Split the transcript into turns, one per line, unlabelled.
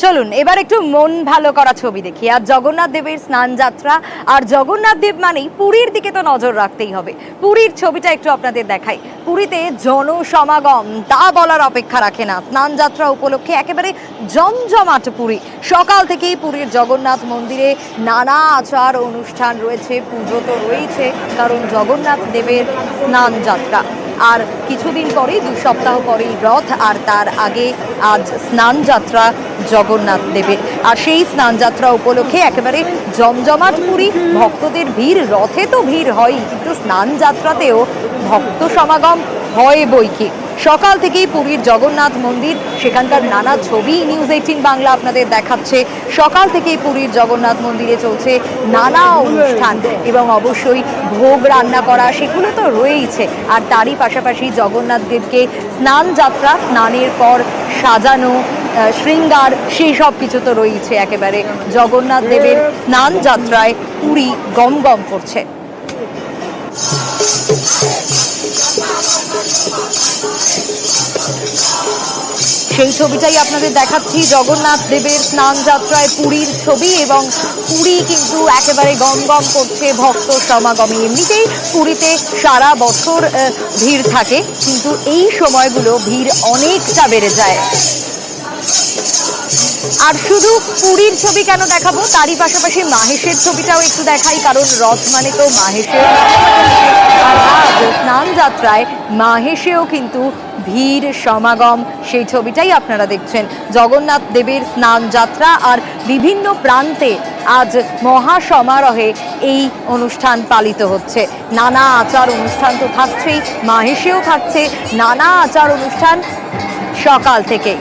চলুন এবার একটু মন ভালো করা ছবি দেখি। আর জগন্নাথ দেবের স্নান যাত্রা, আর জগন্নাথ দেব মানেই পুরীর দিকে তো নজর রাখতেই হবে। পুরীর ছবিটা একটু আপনাদের দেখাই। পুরীতে জনসমাগম তা বলার অপেক্ষা রাখে না। স্নান যাত্রা উপলক্ষে একেবারে জমজমাট পুরী। সকাল থেকেই পুরীর জগন্নাথ মন্দিরে নানা আচার অনুষ্ঠান রয়েছে, পুজো তো রয়েছে, কারণ জগন্নাথ দেবের স্নান যাত্রা। আর কিছুদিন পরেই 2 সপ্তাহ পরেই রথ, আর তার আগে আজ স্নান যাত্রা জগন্নাথ দেবের। আর সেই স্নান যাত্রা উপলক্ষে একেবারে জমজমাট পুরী, ভক্তদের ভিড়। রথে তো ভিড় হয়ই, কিন্তু স্নান যাত্রাতেও ভক্ত সমাগম হয় বইকি। সকাল থেকেই পুরীর জগন্নাথ মন্দির, সেখানকার নানা ছবি নিউজ 18 বাংলা আপনাদের দেখাচ্ছে। সকাল থেকেই পুরীর জগন্নাথ মন্দিরে চলছে নানা অনুষ্ঠান, এবং অবশ্যই ভোগ রান্না করা সেগুলো তো রয়েইছে। আর তারই পাশাপাশি জগন্নাথ দেবকে স্নান যাত্রা, স্নানের পর সাজানো, শৃঙ্গার, সেই সব কিছু তো রয়েছে। একেবারে জগন্নাথ দেবের স্নান যাত্রায় পুরী গম গম করছে। সেই ছবিটাই আপনাদের দেখাচ্ছি, জগন্নাথ দেবের স্নান যাত্রায় পুরীর ছবি, এবং পুরী কিন্তু একেবারে গম গম করছে ভক্ত সমাগমে। এমনিতেই পুরীতে সারা বছর ভিড় থাকে, কিন্তু এই সময়গুলো ভিড় অনেকটা বেড়ে যায়। আর শুধু পুরীর ছবি কেন দেখাবো, তারই পাশাপাশি মাহেশের ছবিটাও একটু দেখাই, কারণ রথ মানে তো মাহেশের। স্নান যাত্রায় মাহেশেও কিন্তু ভিড় সমাগম, সেই ছবিটাই আপনারা দেখছেন। জগন্নাথ দেবের স্নান যাত্রা, আর বিভিন্ন প্রান্তে আজ মহা সমারোহে এই অনুষ্ঠান পালিত হচ্ছে। নানা আচার অনুষ্ঠান তো থাকছেই, মাহেশেও থাকছে নানা আচার অনুষ্ঠান সকাল থেকেই।